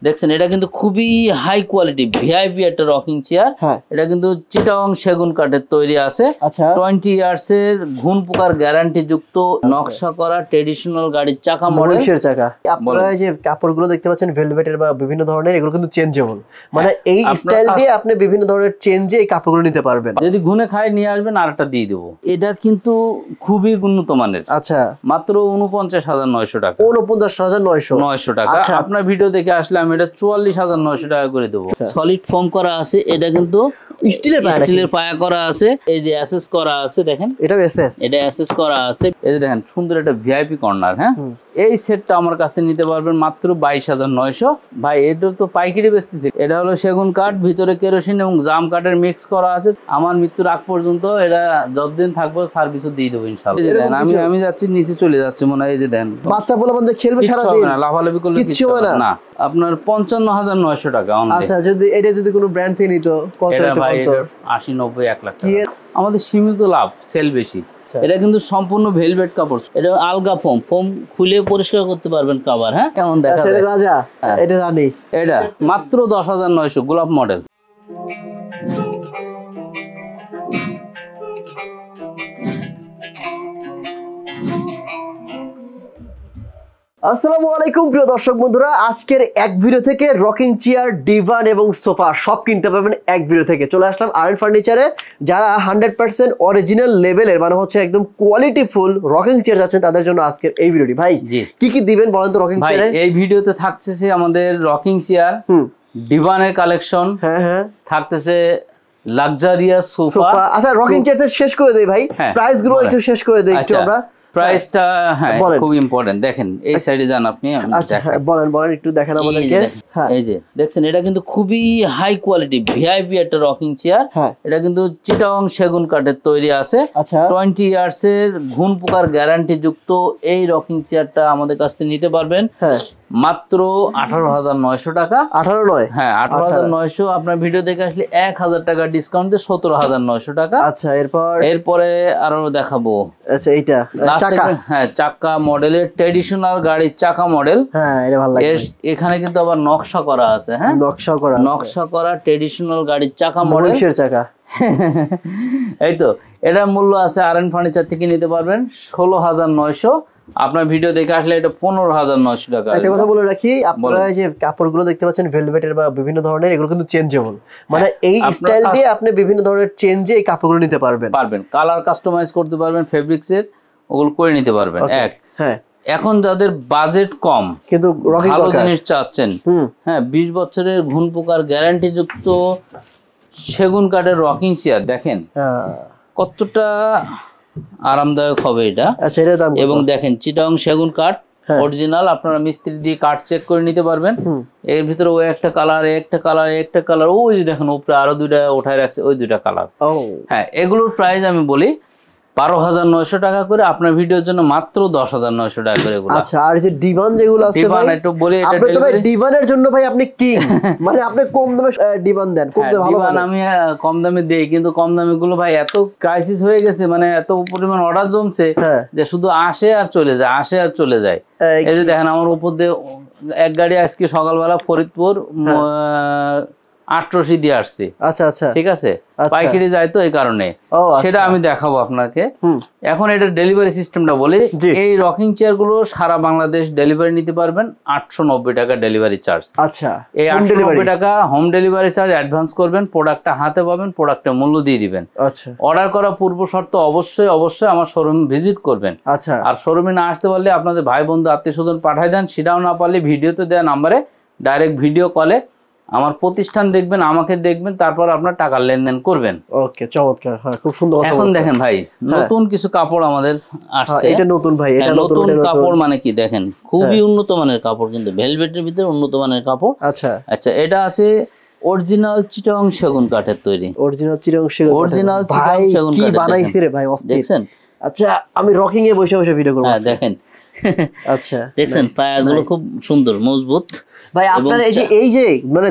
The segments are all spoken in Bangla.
দেখছেন এটা কিন্তু খুবই হাই কোয়ালিটি ভিআইপি একটা রকিং চেয়ার। এটা কিন্তু চিটাগং সেগুন কাঠের তৈরি আছে। 20 ইয়ার্স এর ঘুণ পোকার গ্যারান্টি যুক্ত নকশা করা ট্রেডিশনাল গাড়ির চাকা মডেল চাকা। আপনারা যে কাপড়গুলো দেখতে পাচ্ছেন ভেলভেটের বা বিভিন্ন ধরনের, এগুলো কিন্তু চেঞ্জেবল, মানে এই স্টাইল দিয়ে আপনি বিভিন্ন ধরনের চেঞ্জে এই কাপড়গুলো নিতে পারবেন। যদি ঘুনে খায় নিয়ে আসবেন আরেকটা দিয়ে দেবো। এটা কিন্তু খুবই উন্নত মানের। আচ্ছা, মাত্র 49,900 টাকা। 49,900 টাকা। আপনার ভিডিও দেখে আসলে আমি এটা 44,900 টাকা করে দেবো। সলিড ফোম করা আছে, এটা কিন্তু স্টিলের পায়া করা আছে। এই যে অ্যাসেস করা আছে, দেখেন এটা অ্যাসেস করা আছে। এই যে দেখেন সুন্দর একটা ভিআইপি কর্নার। হ্যাঁ, এই সেটটা আমার কাছ থেকে নিতে পারবেন মাত্র 22,900। ভাই এটা তো পাইকারি বেচতেছি। এটা হলো সেগুন কাঠ, ভিতরে কেরোসিন এবং জাম কাঠের মিক্স করা আছে। আমার মৃত্যুর আগ পর্যন্ত এটা যতদিন থাকবো সার্ভিসও দিয়ে দেবো ইনশাআল্লাহ। আমি যাচ্ছি নিচে চলে যাচ্ছে মনে হয়। এই যে দেন বাচ্চা বলে বন্ধু খেলবে সারা দিন, লাফালাফি করলে কিছু হবে না। আপনার 55,900 টাকা। আচ্ছা, যদি এটা যদি কোনো ব্র্যান্ড থেকে নিত কত? এটা ভাই 80, 90, 1 লাখ টাকা। আমাদের সীমিত লাভ, সেল বেশি। এটা কিন্তু সম্পূর্ণ ভেলভেট কাপড়। এটা আলগা ফোম খুলে পরিষ্কার করতে পারবেন কাভার। হ্যাঁ, কেমন দেখা যায়? রাজা, এটা রানী। এটা মাত্র 10,900 গোলাপ মডেল। আসসালামু আলাইকুম প্রিয় দর্শক বন্ধুরা, আজকের এক ভিডিও থেকে রকিং চেয়ার, ডিভান এবং সোফা সব কিনতে পারবেন এক ভিডিও থেকে। চলে আসলাম আরএন ফার্নিচারে। যারা 100% অরিজিনাল লেভেলের মানে হচ্ছে একদম কোয়ালিটি ফুল রকিং চেয়ার যাচ্ছেন তাদের জন্য আজকের এই ভিডিওটি। ভাই কি কি দিবেন বলেন তো রকিং চেয়ারে? এই ভিডিওতে থাকছে আমাদের রকিং চেয়ার, ডিভানের কালেকশন। হ্যাঁ, থাকতেছে লাক্সারিয়াস সোফা। আচ্ছা, রকিং চেয়ারটা শেষ করে দেই ভাই, প্রাইস গুলো একটু শেষ করে দেই একটু আমরা। প্রাইসটা হ্যাঁ খুব ইম্পর্টেন্ট। দেখেন এই সাইডে যান আপনি। আচ্ছা বলেন একটু দেখেন আমাদেরকে। এই যে দেখছেন এটা কিন্তু খুবই হাই কোয়ালিটি ভিআইপি একটা রকিং চেয়ার। এটা কিন্তু চিটাগং সেগুন কাঠের তৈরি আছে। 20 ইয়ার্স এর ঘুণ পোকার গ্যারান্টি যুক্ত এই রকিং চেয়ারটা আমাদের কাছ থেকে নিতে পারবেন মাত্র 18,900 টাকা। 18,900? হ্যাঁ, 18,900। আপনার ভিডিও দেখে আসলে 1,000 টাকা ডিসকাউন্ট দিয়ে 17,900 টাকা। আচ্ছা, এরপরে আরো দেখাবো। আচ্ছা, এইটা হ্যাঁ চাকা মডেলের ট্রেডিশনাল গাড়ির চাকা মডেল। হ্যাঁ, এটা ভালো লাগে। এখানে কিন্তু আবার নকশা করা আছে। হ্যাঁ, নকশা করা ট্রেডিশনাল গাড়ির চাকা মডেল, চাকা। এই তো এটার মূল্য আছে আরএন ফার্নিচার থেকে নিতে পারবেন 16,900। আপনার ভিডিও দেখে আসলে এটা 15,900 টাকা। একটা কথা বলে রাখি, আপনারা যে কাপড়গুলো দেখতে পাচ্ছেন ভেলভেটের বা বিভিন্ন ধরনের, এগুলো কিন্তু চেঞ্জেবল, মানে এই স্টাইল দিয়ে আপনি বিভিন্ন ধরনের চেঞ্জে এই কাপড়গুলো নিতে পারবেন। কালার কাস্টমাইজ করতে পারবেন, ফেব্রিক্সের ওগুলো করে নিতে পারবেন। হ্যাঁ, এখন যাদের বাজেট কম কিন্তু ভালো জিনিস চাচ্ছেন, হ্যাঁ 20 বছরের ঘুণ পোকার গ্যারান্টি যুক্ত সেগুন কাঠের রকিং চেয়ার দেখেন কতটা আরামদায়ক হবে এটা। আচ্ছা, এর দাম এবং দেখেন চিটাগং সেগুন কাঠ অরিজিনাল। আপনারা মিস্ত্রি দিয়ে কাঠ চেক করে নিতে পারবেন। এর ভিতরে ওই একটা কালার, একটা কালার, ওই যে দেখেন উপরে আরো দুইটা উঠায় রাখছে, ওই দুইটা কালার। হ্যাঁ, এগুলোর প্রাইস আমি বলি 12,900 টাকা করে। আপনার ভিডিওর জন্য মাত্র 10,900 টাকা করে এগুলো। আচ্ছা, আর যে ডিভান যেগুলো আছে ডিভান একটু বলি, এটা আপনি তো ভাই ডিভানের জন্য ভাই আপনি কি মানে আপনি কম দামে ডিভান দেন, কম দামে ভালো ডিভান আমি কম দামে দেই, কিন্তু কম দামে গুলো ভাই এত ক্রাইসিস হয়ে গেছে, মানে এত পরিমাণ অর্ডার জমছে যে শুধু আসে আর চলে যায়। এই যে দেখেন আমার উপর দিয়ে এক গাড়ি আজকে সকালবেলা ফরিদপুর 800 দিয়ে আসছে। আচ্ছা আচ্ছা, ঠিক আছে, পাইকারি যায় তো এই কারণে সেটা আমি দেখাবো আপনাকে। এখন এটা ডেলিভারি সিস্টেমটা বলি। এই রকিং চেয়ার গুলো সারা বাংলাদেশ ডেলিভারি নিতে পারবেন 890 টাকা ডেলিভারি চার্জ। আচ্ছা, এই 890 টাকা হোম ডেলিভারি চার্জ অ্যাডভান্স করবেন, প্রোডাক্টটা হাতে পাবেন, প্রোডাক্টের মূল্য দিয়ে দিবেন। আচ্ছা, অর্ডার করা পূর্ব শর্ত অবশ্যই আমার শোরুম ভিজিট করবেন। আচ্ছা, আর শোরুমে না আসতে পারলে আপনাদের ভাই বন্ধু আত্মীয় স্বজন পাঠাই দেন। সেটাও না পারলে ভিডিওতে দেওয়া নাম্বারে ডাইরেক্ট ভিডিও কলে আমার প্রতিষ্ঠান দেখবেন, আমাকে দেখবেন, তারপর আপনার টাকার লেনদেন করবেন। ওকে, চমৎকার। হ্যাঁ, খুব সুন্দর। এখন দেখেন ভাই নতুন কিছু কাপড় আমাদের আসছে। এটা নতুন ভাই, এটা নতুন কাপড় মানে কি দেখেন খুবই উন্নত মানের কাপড়, কিন্তু ভেলভেটের ভিতরে উন্নত মানের কাপড়। আচ্ছা আচ্ছা, এটা আছে অরিজিনাল চিটাগং সেগুন কাঠের তৈরি। অরিজিনাল চিটাগং সেগুন কি বানাইছে রে ভাই, অস্থির। দেখছেন? আচ্ছা, আমি রকিং এ বসে বসে ভিডিও করব। হ্যাঁ দেখেন। আচ্ছা, দেখছেন পায়াগুলো খুব সুন্দর মজবুত ভাই। আপনার এই যে মানে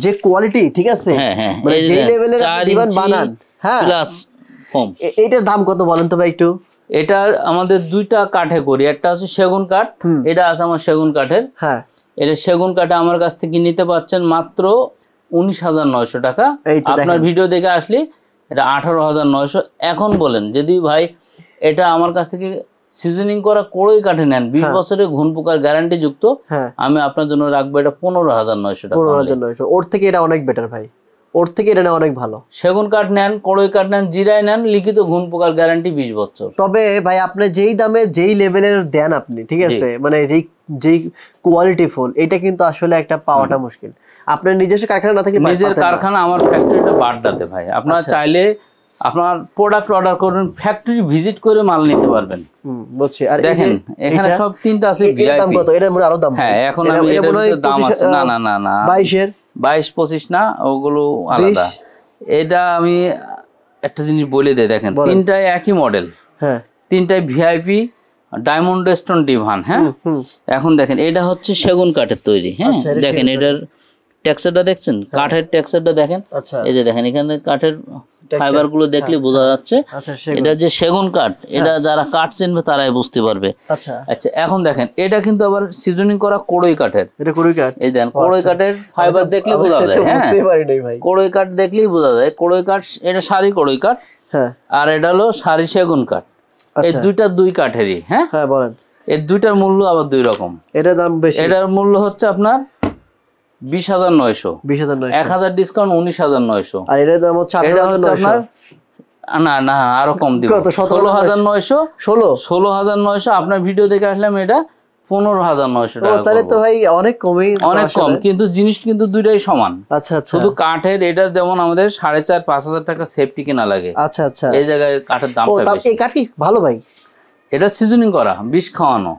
যে কোয়ালিটি, ঠিক আছে, মানে যে লেভেলের ডিভান বানান, হ্যাঁ প্লাস ফোম, এটার দাম কত বলেন তো ভাই একটু? এটা আমাদের দুইটা কাঠে করি, একটা আছে সেগুন কাঠ, এটা আছে আমার সেগুন কাঠের। হ্যাঁ, এটা সেগুন কাঠে আমার কাছ থেকে নিতে পাচ্ছেন মাত্র 19,900 টাকা। আপনার ভিডিও দেখে আসলে এটা 18,900। এখন বলেন যদি ভাই এটা আমার কাছ থেকে সিজনিং করা কড়ই কাঠে নেন 20 বছরের ঘুন পোকার গ্যারান্টি যুক্ত, আমি আপনার জন্য রাখবো এটা 15,900 টাকা। 15,900 ওর থেকে এটা অনেক বেটার ভাই, ওর থেকে এটা অনেক ভালো। সেগুন কাঠ নেন, কড়ই কাঠ নেন, জিরাই নেন, লিখিত ঘুন পোকার গ্যারান্টি 20 বছর। তবে ভাই আপনি যেই দামে যেই লেভেলের দেন আপনি, ঠিক আছে, মানে যেই কোয়ালিটি ফুল, এটা কিন্তু আসলে একটা পাওয়াটা মুশকিল। আপনার নিজস্ব কারখানা না থাকলে নিজের কারখানা, আমার ফ্যাক্টরিটা বাড্ডাতে ভাই। আপনারা চাইলে আপনার প্রোডাক্ট অর্ডার করবেন, ফ্যাক্টরি ভিজিট করে মাল নিতে পারবেন। বুঝছি। আর দেখেন এখানে সব তিনটা আছে ভিআইপি। দাম কত? এটা মনে আরো দাম। হ্যাঁ এখন আমি এটার দাম আছে না না না না 22-25 না, ওগুলো আলাদা। এটা আমি একটা জিনিস বলে দেই, দেখেন তিনটাই একই মডেল, হ্যাঁ তিনটাই ভিআইপি ডায়মন্ড স্টোন ডিভান। হ্যাঁ এখন দেখেন এটা হচ্ছে সেগুন কাঠের তৈরি। হ্যাঁ দেখেন এটার টেক্সচারটা দেখছেন, কাঠের টেক্সচারটা দেখেন, এই যে দেখেন এখানে কাঠের ফাইবার গুলো দেখলে বোঝা যাচ্ছে এটা যে সেগুন কাঠ। এটা যারা কাঠ চিনবে তারাই বুঝতে পারবে। আচ্ছা এখন দেখেন এটা কিন্তু আবার সিজনিং করা কড়ই কাঠের। এটা কড়ই কাঠ, এই দেখেন কড়ই কাঠের ফাইবার দেখলে বোঝা যায়। হ্যাঁ কড়ই কাঠ দেখলেই বোঝা যায় কড়ই কাঠ। এটা সারি কড়ই কাঠ, আর এটা হলো সারি সেগুন কাঠ। এই দুইটা দুই কাঠেরই। হ্যাঁ বলেন। এর দুইটার মূল্য আবার দুই রকম। এটার দাম বেশি। এটার মূল্য হচ্ছে আপনার 20,900। 1000 ডিসকাউন্ট 19,900। আর এটার দাম হচ্ছে 18,900। না না আরো কম দিব, 16,900। 16,900। আপনার ভিডিও দেখে আসলাম এটা 15,900 টাকা। তাহলে তো ভাই অনেক কমই, অনেক কম, কিন্তু জিনিস কিন্তু দুইটাই সমান। আচ্ছা আচ্ছা। শুধু কাঠের এটা যেমন আমাদের 4,500-5,000 টাকা সেফটি কেনা লাগে। আচ্ছা আচ্ছা। এই জায়গায় কাঠের দামটা বেশি। এই কাঠ কি ভালো ভাই? এটা সিজনিং করা, বিষ খাওয়ানো,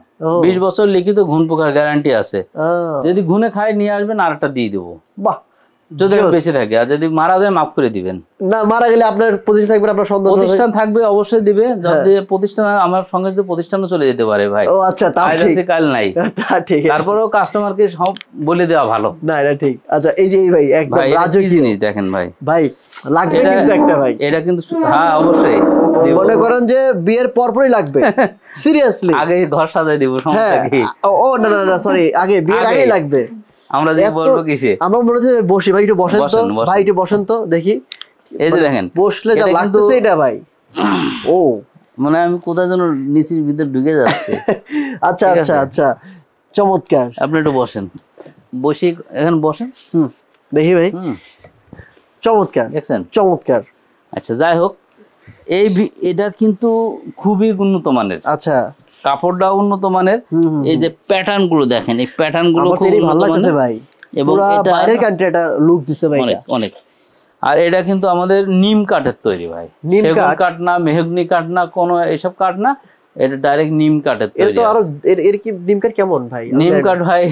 20 বছর লিখিত ঘুন পোকার গ্যারান্টি আছে। যদি ঘুনে খায় নিয়ে আসবেন, আরেকটা দিয়ে দেবো। বাহ, যদি বেঁচে থাকে। আর যদি মারা যায় মাফ করে দিবেন। না মারা গেলে আপনার প্রতিষ্ঠান থাকবে, আপনার সন্তান প্রতিষ্ঠান থাকবে, অবশ্যই দিবে। যদি প্রতিষ্ঠান আমার সঙ্গে যদি প্রতিষ্ঠানও চলে যেতে পারে ভাই। ও আচ্ছা, তা ঠিক, কাল নাই তা ঠিক। তারপরেও কাস্টমারকে সব বলে দেওয়া ভালো। না এটা ঠিক। আচ্ছা এই যে ভাই একদম রাজকীয় জিনিস দেখেন ভাই। ভাই লাগবে কিন্তু একটা ভাই। এটা কিন্তু হ্যাঁ অবশ্যই মনে করেন যে বিয়ের পরপরই লাগবে। সিরিয়াসলি আগে ঘর সাজাই দিব, সমস্যা কি? ও না না না সরি, আগে বিয়ের আগেই লাগবে। আমরা যে বলবো কিসে, আমার মনে হচ্ছে বসি ভাই, একটু বসেন তো ভাই, একটু বসেন তো দেখি। এই যে দেখেন বসলে যা লাগতেছে এটা ভাই। ও মানে আমি কোথায় যেন নিচের ভিতর ঢুকে যাচ্ছে। আচ্ছা আচ্ছা আচ্ছা, চমৎকার। আপনি একটু বসেন, বসি এখন বসেন। দেখি ভাই, চমৎকার দেখছেন, চমৎকার। আচ্ছা যাই হোক, এই এটা কিন্তু খুবই উন্নত মানের। আচ্ছা কাপড়টা উন্নত মানের। এই যে প্যাটার্ন গুলো দেখেন, এই প্যাটার্ন গুলো খুব ভালো লাগছে ভাই, এবং এটা বাইরের কান্ট্রি এটা লুক দিছে ভাই অনেক অনেক। আর এটা কিন্তু আমাদের নিম কাঠের তৈরি ভাই, সেগুন কাঠ না, মেহগনি কাঠ না, কোনো এইসব কাঠ না, এটা ডাইরেক্ট নিম কাঠের তৈরি। এটা আরো এর কি নিম কাঠ কেমন ভাই? নিম কাঠ ভাই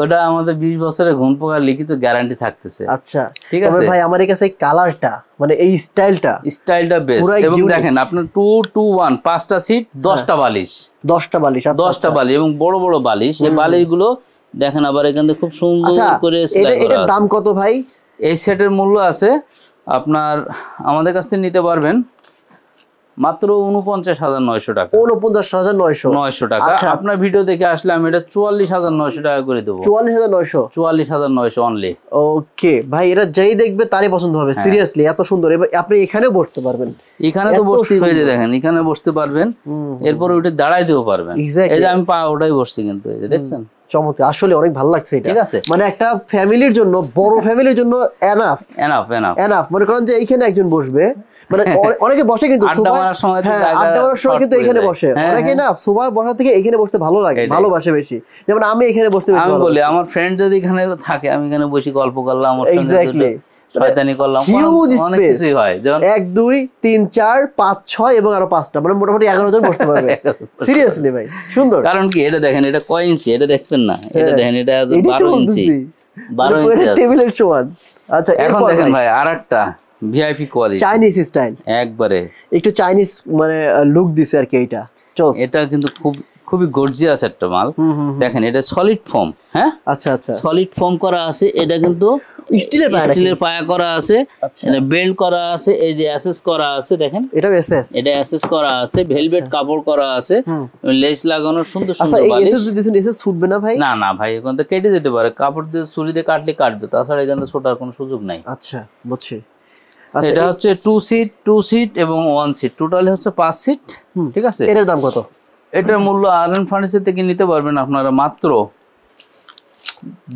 ওটা আমাদের 20 বছরের ঘুন পোকার লিখিত গ্যারান্টি থাকতেছে। আচ্ছা ঠিক আছে ভাই। আমার কাছে এই কালারটা মানে এই স্টাইলটা বেস্ট। এবং দেখেন আপনার 2 to 1 5টা সিট, 10টা বালিশ, 10টা বালিশ, 10টা বালিশ এবং বড় বড় বালিশ। এই বালিশগুলো দেখেন আবার এখানে খুব সুন্দর করে সেলাই করা আছে। এটার দাম কত ভাই? এই সেটের মূল্য আছে আপনার আমাদের কাছ থেকে নিতে পারবেন মাত্র 49,900 টাকা। 49,900 টাকা। আপনার ভিডিও দেখে আসলে আমি এটা 44,900 টাকা করে দেবো। 44,900 অনলি। ওকে ভাই, এটা যেই দেখবে তারই পছন্দ হবে। সিরিয়াসলি এত সুন্দর। এবার আপনি এখানেও বসতে পারবেন। এখানে তো বসতেই হয়ে যায়, দেখেন এখানে বসতে পারবেন, এরপর ওইটা দাঁড়াইতেও পারবেন। এই যে আমি পা ওটাই বসছি কিন্তু, এই যে দেখছেন চমৎকার। আসলে অনেক ভালো লাগছে এটা। ঠিক আছে, মানে একটা ফ্যামিলির জন্য, বড় ফ্যামিলির জন্য এনাফ এনাফ এনাফ এনাফ। মনে করেন যে এইখানে একজন বসবে, মানে অনেকে বসে কিন্তু আড্ডা মারার সময়, আড্ডা মারার সময় কিন্তু এখানে বসে অনেকে, না সোফায় বসা থেকে এখানে বসতে ভালো লাগে, ভালোবাসে বেশি। যেমন আমি এখানে বসতে বেশি ভালো বলি। আমার ফ্রেন্ড যদি এখানে থাকে, আমি এখানে বসে গল্প করলাম, আমার সঙ্গে শয়তানি করলাম, অনেক কিছুই হয়। যেমন 1 2 3 4 5 6 এবং আরো 5টা, মানে মোটামুটি 11 জন বসতে পারবে। সিরিয়াসলি ভাই সুন্দর। কারণ কি এটা দেখেন, এটা কয় ইঞ্চি এটা দেখবেন না, এটা দেখেন এটা 12 ইঞ্চি, 12 ইঞ্চি টেবিলের সমান। আচ্ছা এখন দেখেন ভাই আরেকটা ভিআইপি কোয়ালিটি, চাইনিজ স্টাইল, একবারে একটু চাইনিজ মানে লুক দিছে আর কি। এটা কিন্তু খুবই গর্জিয়াস একটা মাল। দেখেন এটা সলিড ফোম। হ্যাঁ আচ্ছা আচ্ছা, সলিড ফোম করা আছে। এটা কিন্তু স্টিলের পায়া করা আছে, এটা বেল্ট করা আছে, এই যে অ্যাসেস করা আছে দেখেন, এটা এসএস, এটা অ্যাসেস করা আছে, ভেলভেট কাপড় করা আছে, লেস লাগানো সুন্দর আচ্ছা সুন্দর এই বালিশ। এসএস দিছেন, এসএস ছুটবে না ভাই? না না ভাই, এখান থেকে কেটে যেতে পারে, কাপড় দিয়ে ছুরি দিয়ে কাটলে কাটবে, তাছাড়া এখান থেকে ছোটার কোনো সুযোগ নাই। আচ্ছা বুঝছি। এটা হচ্ছে 2 সিট এবং 1 সিট, টোটালি হচ্ছে 5 সিট। ঠিক আছে, এটার দাম কত? এটার মূল্য আরএন ফার্নিচার থেকে নিতে পারবেন আপনারা মাত্র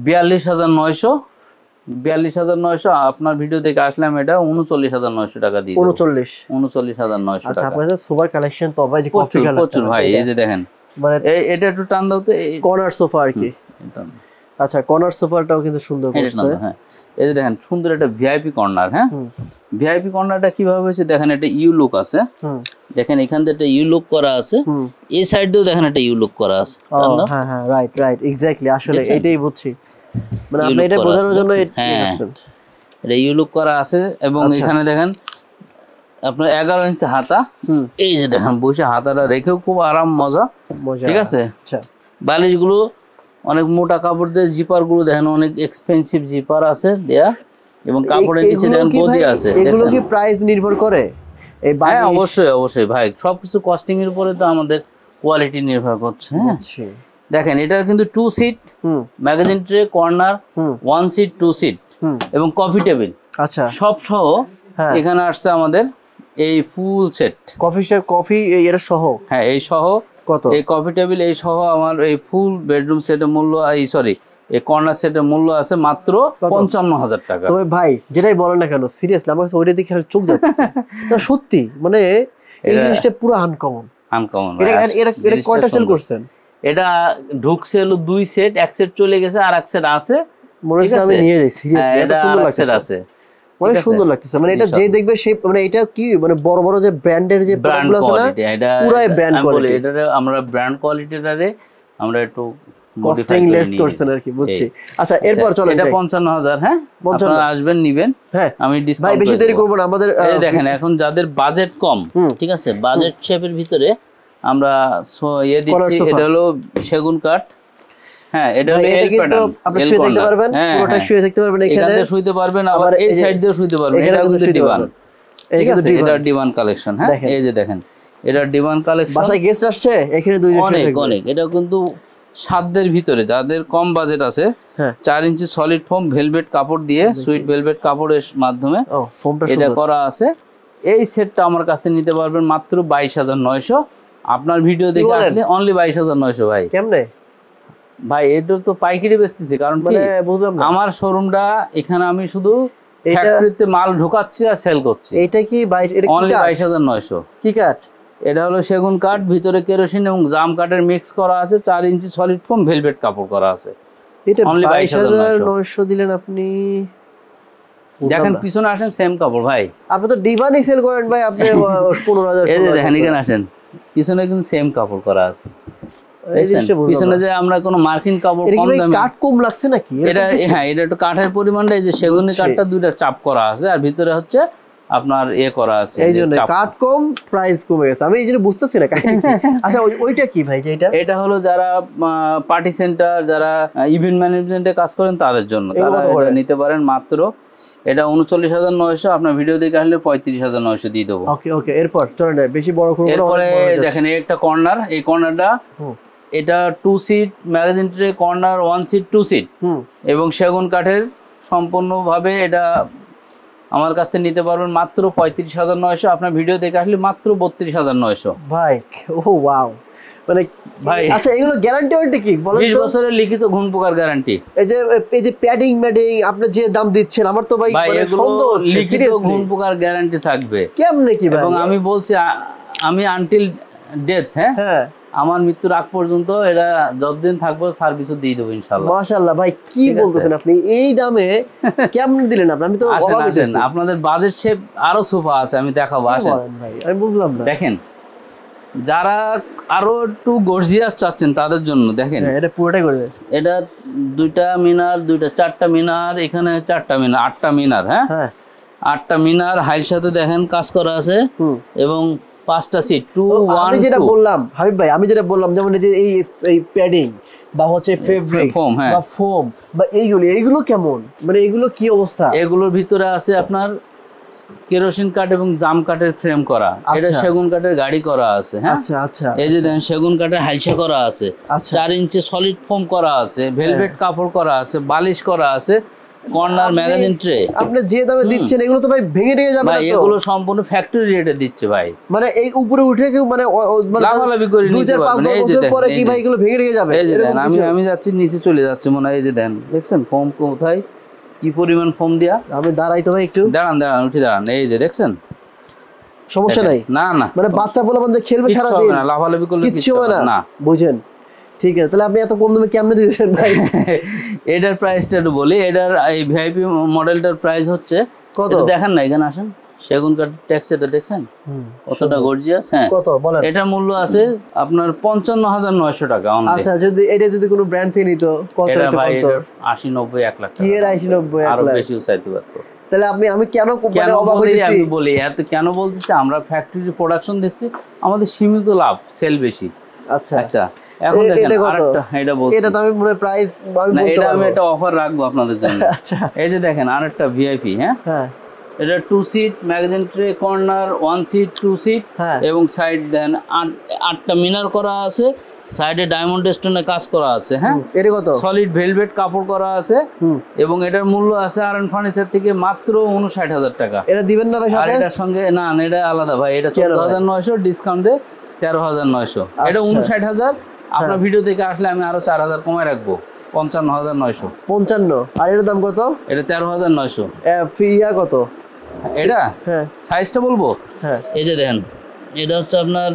42,900। 42,900 আপনার ভিডিও দেখে আসলাম, এটা 39,900 টাকা দিয়ে 39,900 আচ্ছা, টাকা। আপনাদের সোফা কালেকশন তো ভাই, যে কফি কালার প্রচুর ভাই, এই যে দেখেন, মানে এটা একটু টান দাও তো, কর্নার সোফা আর কি। আচ্ছা, কর্নার সোফাটাও কিন্তু সুন্দর করছে। হ্যাঁ, এই যে দেখেন সুন্দর একটা ভিআইপি কর্নার। হ্যাঁ, ভিআইপি কর্নারটা কিভাবে হয়েছে দেখেন, একটা ইউ লুক আছে, দেখেন এখান থেকে একটা ইউ লুক করা আছে, এই সাইড দিয়েও দেখেন একটা ইউ লুক করা আছে। হ্যাঁ হ্যাঁ, রাইট রাইট, এক্স্যাক্টলি, আসলে এটাই বুঝছি, মানে আপনি এটা বোঝানোর জন্য এটা ইউ লুক করা আছে। এবং এখানে দেখেন আপনার 11 ইঞ্চি হাতা, এই যে দেখেন বসে হাতাটা রেখেও খুব আরাম, মজা। ঠিক আছে, বালিশগুলো অনেক মোটা কাপড় দিয়ে, জিপার গুলো দেখেন অনেক এক্সপেন্সিভ জিপার আছে দেয়া, এবং কাপড়ের নিচে দেখেন গদি আছে। এগুলো কি প্রাইস নির্ভর করে? হ্যাঁ অবশ্যই অবশ্যই ভাই, সবকিছু কস্টিং এর উপরে তো আমাদের কোয়ালিটি নির্ভর করছে। হ্যাঁ, দেখেন এটা কিন্তু 2 seat, magazine tray, corner, 1 seat, 2 seat এবং কফি টেবিল, আচ্ছা সব সহ এখানে আসছে আমাদের এই ফুল সেট। কফি এর সহ? হ্যাঁ, এই সহ কত? এই কফি টেবিল এই সহ আমার এই ফুল বেডরুম সেটের মূল্য, এই সরি এই কর্নার সেটের মূল্য আছে মাত্র 55,000 টাকা। তবে ভাই যেটাই বলেন না কেন, সিরিয়াসলি আমার কাছে ওইটা দেখে চোখ যাচ্ছে না, সত্যি মানে এই জিনিসটা পুরো আনকমন। এটা কয়টা সেল করছেন? এটা ঢুকছে হলো 2 সেট, এক সেট চলে গেছে আর এক সেট আছে, মনে হচ্ছে আমি নিয়ে যাই। সিরিয়াসলি এটা সুন্দর লাগছে, অনেক সুন্দর লাগতেছে, মানে এটা যে দেখবে সেই, মানে এটা কি মানে বড় বড় যে ব্র্যান্ডের যে প্রোডাক্টগুলো আছে না, পুরাই ব্র্যান্ড কোয়ালিটি। এটা আমরা ব্র্যান্ড কোয়ালিটিটারে আমরা একটু কস্টিং লেস করছেন আর কি, বুঝছি। আচ্ছা, এরপর চলেন, এটা 55,000। হ্যাঁ, আপনারা আসবেন নিবেন, হ্যাঁ আমি ডিসকাউন্ট ভাই বেশি দেরি করব না। আমাদের এই দেখেন এখন যাদের বাজেট কম, ঠিক আছে, বাজেট শেপের ভিতরে আমরা দিচ্ছি, এটা হলো সেগুন কাঠ। হ্যাঁ, এটা হলো এল প্যাটার্ন, আপনি শুয়ে থাকতে পারবেন, পুরোটা শুয়ে থাকতে পারবেন, এখানে শুইতে পারবেন, আবার এই সাইড দিয়েও শুইতে পারবেন। এটা কিন্তু ডিভান, ঠিক আছে, এটা ডিভান কালেকশন। হ্যাঁ, এই যে দেখেন এটা ডিভান কালেকশন। বাসায় গেস্ট আসছে, এখানে দুইজন শুয়ে থাকবে, অনেক। এটা কিন্তু সাধ্যের ভিতরে, যাদের কম বাজেট আছে, 4 ইঞ্চি সলিড ফোম ভেলভেট কাপড় দিয়ে, সুইট ভেলভেট কাপড়ের মাধ্যমে এটা করা আছে। এই সেটটা আমার কাছ থেকে নিতে পারবেন মাত্র 22,900। আপনার ভিডিও দেখে আসলে অনলি 22,900 ভাই। কেমনে ভাই? এটা তো পাইকারি বেচতেছি, কারণ কি আমার শোরুমটা এখানে, আমি শুধু ফ্যাক্টরিতে মাল ঢোকাচ্ছি আর সেল করছি। এটা কি অনলি 22,900। কি কাঠ? এটা হলো সেগুন কাঠ, ভিতরে কেরোসিন এবং জাম কাঠের মিক্স করা আছে, 4 ইঞ্চি সলিড ফোম ভেলভেট কাপড় করা আছে। এটা 22,900 দিলেন আপনি। দেখেন পিছনে আসেন, সেম কাপড় ভাই। আপনি তো ডিভানই সেল করেন ভাই, আপনি 15,000। এই দেখেন এখানে আসেন, পিছনে কিন্তু সেম কাপড় করা আছে। পিছনে যে আমরা কোনো মার্কিং কাপড় কম দামে, কাঠ কম লাগছে নাকি এটা? হ্যাঁ, এটা একটু কাঠের পরিমাণটা, এই যে সেগুনি কাঠটা 2টা চাপ করা আছে, আর ভিতরে হচ্ছে আপনার করা আছে, এই জন্য কাঠ কম, প্রাইস কমে গেছে। আমি এই জন্য বুঝতেছি না। আচ্ছা, ওইটা কি ভাই? যে এটা হলো যারা পার্টি সেন্টার, যারা ইভেন্ট ম্যানেজমেন্টে কাজ করেন তাদের জন্য, তারা এটা নিতে পারেন মাত্র। এটা 39,900, আপনার ভিডিও দেখে আসলে 35,900 দিয়ে দেবো। ওকে ওকে, এরপর চলেন, বেশি বড় করব না। এরপরে দেখেন একটা কর্নার, এই কর্নারটা এটা 2 seat magazine tray corner, 1 seat 2 seat এবং সেগুন কাঠের সম্পূর্ণভাবে। এটা আমার কাছ থেকে নিতে পারবেন মাত্র 35,900। আপনার ভিডিও দেখে আসলে মাত্র 32,900 ভাই। ও ওয়াও, মানে ভাই আচ্ছা, এগুলো গ্যারান্টি ওয়ারেন্টি কি বলেন? 20 বছরের লিখিত ঘুণ পোকার গ্যারান্টি। এই যে প্যাডিং ম্যাডিং আপনি যে দাম দিচ্ছেন, আমার তো ভাই মানে সন্দেহ হচ্ছে লিখিত ঘুণ পোকার গ্যারান্টি থাকবে। কেমনে কি ভাই? এবং আমি বলছি, আমি আনটিল ডেথ, হ্যাঁ আমার মৃত্যুর আগ পর্যন্ত এটা যতদিন থাকবো সার্ভিসও দিয়ে দেবো ইনশাআল্লাহ। মাশাআল্লাহ ভাই, কি বলতেছেন আপনি? এই দামে কেমন দিলেন আপনি? আমি তো অবাক হচ্ছি। আপনাদের বাজেট শেপ আরো সোফা আছে, আমি দেখাবো, আসেন ভাই। আমি বুঝলাম না। দেখেন, যারা আরো একটু গর্জিয়াস চাচ্ছেন তাদের জন্য দেখেন, এটা পুরোটাই করবে। এটা 2টা মিনার, 4টা মিনার, এখানে 4টা মিনার, 8টা মিনার। হ্যাঁ, 8টা মিনার হাইট সাথে দেখেন কাজ করা আছে, এবং 5টা সিট 2 1 2। আমি যেটা বললাম হাবিব ভাই, আমি যেটা বললাম, যেমন এই প্যাডিং বা হচ্ছে ফেব্রিক বা ফোম বা এইগুলো কেমন, মানে এইগুলো কি অবস্থা? এগুলোর ভিতরে আছে আপনার কেরোসিন কাঠ এবং জাম কাঠের ফ্রেম করা, এটা সেগুন কাঠের গাড়ি করা আছে। হ্যাঁ, আচ্ছা আচ্ছা, এই যে দেখেন সেগুন কাঠের হাইসা করা আছে, 4 ইঞ্চি সলিড ফোম করা আছে, ভেলভেট কাপড় করা আছে, বালিশ করা আছে, কর্নার ম্যাগাজিন ট্রে। আপনি যে দামে দিচ্ছেন এগুলো তো ভাই ভেঙে নিয়ে যাবে না তো? এগুলো সম্পূর্ণ ফ্যাক্টরি রেটে দিচ্ছে ভাই, মানে এই উপরে উঠে কেউ মানে লাভালাভি করে নিতে পারবে। এই যে পরে কি ভাই এগুলো ভেঙে নিয়ে যাবে? এই যে দেন আমি যাচ্ছি নিচে চলে যাচ্ছে মনে হয়, এই যে দেন দেখছেন ফোম কোথায় কি পরিমাণ ফোম দিয়া। আমি দাঁড়াই তো ভাই একটু, দাঁড়ান উঠে দাঁড়ান, এই যে দেখছেন সমস্যা নাই। না মানে বাচ্চা বলে মানে খেলবে সারা দিন, না লাভালাভি করলে কিছু হবে না, বুঝেন? ঠিক আছে, তাহলে আপনি এত কম দামে কেমনে দিয়েছেন ভাই? এটার প্রাইসটা একটু বলি, এটার এই ভিআইপি মডেলটার প্রাইস হচ্ছে কত দেখেন না, এখানে আসেন, সেগুন কাঠ টেক্সচারটা দেখছেন কতটা গর্জিয়াস। হ্যাঁ, কত বলেন? এটার মূল্য আছে আপনার 55,900 টাকা। আচ্ছা, যদি কোনো ব্র্যান্ড থেকে নিত কত এটা ভাই? এটা 80, 90, 1 লাখ কি এর 80, 90 আরো বেশি চাইতে পারতো। তাহলে আমি কেন অবাক হইছি? আমি বলি এত কেন বলতেছি, আমরা ফ্যাক্টরি প্রোডাকশন দিচ্ছি, আমাদের সীমিত লাভ, সেল বেশি। আচ্ছা আচ্ছা, এখন দেখেন আরেকটা, এটা বলছি, এটা তো আমি পুরো প্রাইস না, এটা আমি একটা অফার রাখবো আপনাদের জন্য। আচ্ছা, এই যে দেখেন আরেকটা ভিআইপি। হ্যাঁ, এটা 2 seat magazine tray, corner 1 seat 2 seat এবং সাইড দেন 8টা মিনার করা আছে, সাইডে ডায়মন্ড স্টোনে কাজ করা আছে। হ্যাঁ, এর কত? সলিড ভেলভেট কাপড় করা আছে এবং এটার মূল্য আছে আরএন ফার্নিচার থেকে মাত্র 59,000 টাকা। এটা দিবেন না ভাই সাথে? আর এটার সঙ্গে না, এটা আলাদা ভাই, এটা 14,900, ডিসকাউন্ট দিয়ে 13,900। এটা 59,000। আপনার ভিডিও থেকে আসলে আমি আরো 4,000 কমায় রাখবো, 55,900। 55। আর এর দাম কত? এটা 13,900। ফিয়া কত এটা? হ্যাঁ, সাইজটা বলবো। হ্যাঁ, এই যে দেখেন, এটা হচ্ছে আপনার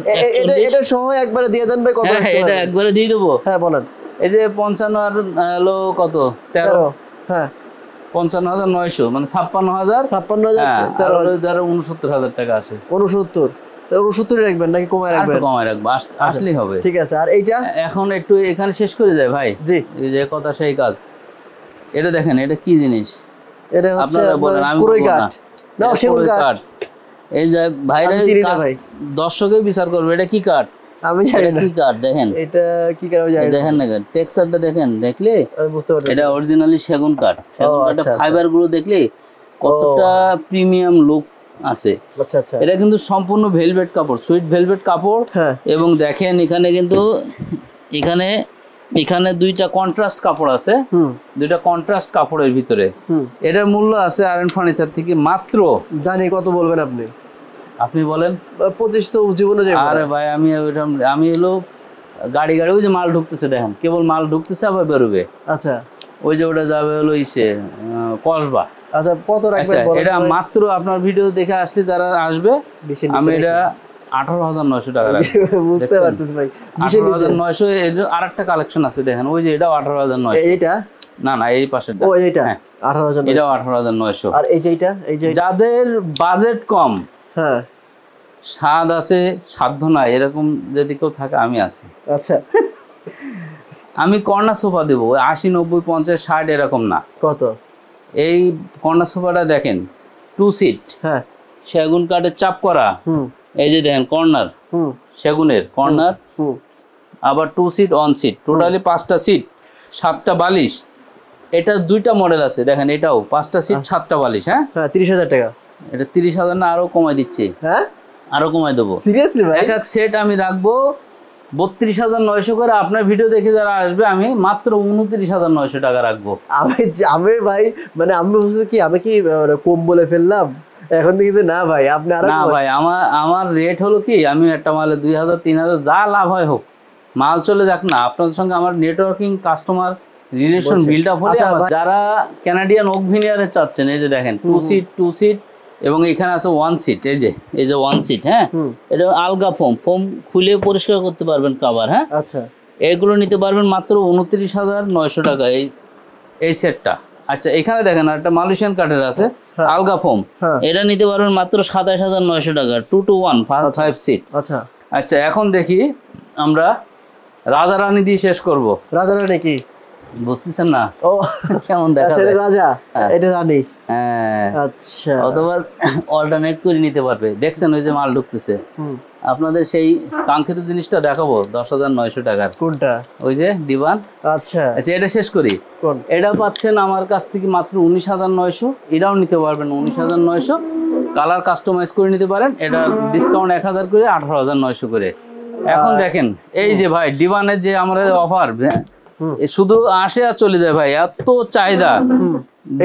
এটা সহ একবারে দিয়ে দেন ভাই? কত? হ্যাঁ, এটা একবারে দিয়ে দেবো। হ্যাঁ বলেন। এই যে 55 আর হলো কত? 13। হ্যাঁ, 55,900 মানে 56,000। 56,000 69,000 টাকা আসে। 69 রাখবেন নাকি কমায় রাখবেন? কমায় রাখবো, আসলেই হবে। ঠিক আছে। আর এইটা এখন একটু এখানে শেষ করে যায় ভাই। জি, এই যে কথা সেই কাজ। এটা দেখেন, এটা কি জিনিস? এটা হচ্ছে কুরই কাঠ না, সেগুন কাঠ। এই যে ভাইরা দর্শকের বিচার করবে এটা কি কাঠ। আমি জানি না কি কাঠ। দেখেন এটা কি কাঠ আমি জানি না। দেখেন না টেক্সচারটা দেখেন, দেখলে আমি বুঝতে পারছি এটা অরিজিনালি সেগুন কাঠ। সেগুন কাঠের ফাইবার গুলো দেখলে কতটা প্রিমিয়াম লুক আছে। আচ্ছা আচ্ছা, এটা কিন্তু সম্পূর্ণ ভেলভেট কাপড়, সুইট ভেলভেট কাপড়। এবং দেখেন এখানে কিন্তু এখানে 2টা কন্ট্রাস্ট কাপড় আছে, 2টা কন্ট্রাস্ট কাপড়ের ভিতরে। এটার মূল্য আছে আরএন ফার্নিচার থেকে মাত্র, জানি কত বলবেন আপনি? আপনি বলেন। 25 তো জীবনে যাবে। আরে ভাই আমি এলো গাড়ি ওই যে মাল ঢুকতেছে, দেখেন কেবল মাল ঢুকতেছে আবার বেরোবে। আচ্ছা, ওই যে ওটা যাবে হলো কসবা। আচ্ছা, কত রাখবেন বলেন? এটা মাত্র আপনার ভিডিও দেখে আসলে যারা আসবে, আমি এটা 18,900 টাকা রাখবো। বুঝতে পারতেছি ভাই, 18,900। এর আরেকটা কালেকশন আছে দেখেন, ওই যে এটাও 18,900। এইটা না, এই পাশেরটা। ও এইটা 18,000। এটাও 18,900। আর এই যে যাদের বাজেট কম, হ্যাঁ, স্বাদ আছে সাধ্য নাই, এরকম যদি কেউ থাকে আমি আছি। আচ্ছা, আমি কর্নার সোফা দেবো 80, 90, 50, 60 এরকম না। কত? এই কর্নার সোফাটা দেখেন 2 সিট, হ্যাঁ, সেগুন কাঠের চাপ করা। এই যে দেখেন কর্নার, সেগুনের কর্নার, আবার 2 সিট 1 সিট, টোটালি 5টা সিট, 7টা বালিশ। এটা 2টা মডেল আছে দেখেন, এটাও 5টা সিট 7টা বালিশ। হ্যাঁ, 30,000 টাকা। এটা 30,000 না, আরো কমাই দিচ্ছে। হ্যাঁ, আরো কমাই দেবো। সিরিয়াসলি ভাই? এক সেট আমি রাখবো 32,900 করে। আপনার ভিডিও দেখে যারা আসবে আমি মাত্র 29,900 টাকা রাখবো। আমি ভাই মানে আমি বুঝছি কি, আমি কি কম বলে ফেললাম এখন থেকে? না ভাই, আপনি আর না ভাই, আমার রেট হলো কি, আমি একটা মালে 2,000 3,000 যা লাভ হয় হোক, মাল চলে যাক না। আপনাদের সঙ্গে আমার networking, customer relation build up হলে, যারা ক্যানাডিয়ান ওক ভিনিয়ারে চাচ্ছেন, এই যে দেখেন 2 সিট এবং এখানে আছে 1 সিট। এই যে 1 সিট। হ্যাঁ, এটা আলগা ফোম খুলে পরিষ্কার করতে পারবেন কভার। হ্যাঁ, আচ্ছা, এগুলো নিতে পারবেন মাত্র 29,900 টাকা এই সেটটা। আচ্ছা, এখানে দেখেন একটা মালয়েশিয়ান কাঠের আছে আলগা ফোম, এটা নিতে পারবেন মাত্র 27,900 টাকা, 2 to 1 5 সিট। আচ্ছা আচ্ছা, এখন দেখি আমরা রাজা রানী দিয়ে শেষ করব। রাজা রানী কি? বুঝতেছেন না? ও কেমন দেখা এটা যায়? রাজা, এটা রানী। হ্যাঁ, আচ্ছা। অথবা অল্টারনেট করে নিতে পারবে। দেখছেন ওই যে মাল ঢুকতেছে, আপনাদের সেই কাঙ্ক্ষিত জিনিসটা দেখাবো 10,900 টাকার। কোনটা? ওই যে ডিভান। আচ্ছা আচ্ছা, এটা শেষ করি। কোন? এটা পাচ্ছেন আমার কাছ থেকে মাত্র 19,900। এটাও নিতে পারবেন 19,900, কালার কাস্টমাইজ করে নিতে পারেন। এটা ডিসকাউন্ট 1,000 করে 18,900 করে। এখন দেখেন এই যে ভাই ডিভানের যে আমাদের অফার, শুধু আসে আর চলে যায় ভাই, এত চাহিদা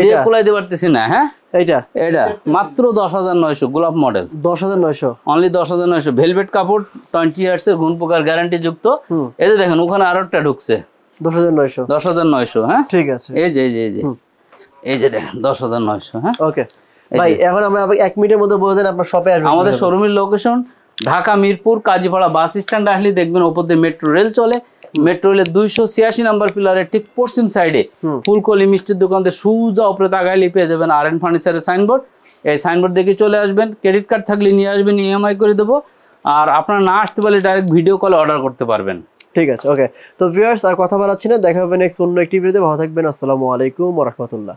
দিয়ে কুলাইতে পারতেছি না। হ্যাঁ, এটা মাত্র 10,900 গোলাপ মডেল। 10,900 অনলি 10,900। ভেলভেট কাপড়, 20 ইয়ার্স এর গুণ পোকার গ্যারান্টি যুক্ত। এই যে দেখেন ওখানে আরো একটা ঢুকছে 10,900। 10,900। হ্যাঁ, ঠিক আছে। এই যে এই যে দেখেন 10,900। হ্যাঁ, ওকে ভাই, এখন আমরা 1 মিনিটের মধ্যে বলে দেন আপনার শপে আসবেন। আমাদের শোরুমের location Dhaka Mirpur Kazipara bus stand আসলে দেখবেন ওপর দিয়ে মেট্রো রেল চলে। মেট্রো রেলের 286 নাম্বার পিলারের ঠিক পশ্চিম সাইডে ফুলকলি মিষ্টির দোকান থেকে সোজা উপরে তাকাইলে পেয়ে যাবেন আরএন ফার্নিচারের সাইনবোর্ড। এই সাইনবোর্ড দেখে চলে আসবেন। ক্রেডিট কার্ড থাকলে নিয়ে আসবেন, ইএমআই করে দেবো। আর আপনারা না আসতে পারলে ডাইরেক্ট ভিডিও কলে অর্ডার করতে পারবেন। ঠিক আছে, ওকে। তো ভিউয়ার্স আর কথা বাড়াচ্ছি না, দেখা হবে নেক্সট অন্য একটি ভিডিওতে। ভালো থাকবেন। আসসালামু আলাইকুম ওয়া রাহমাতুল্লাহ।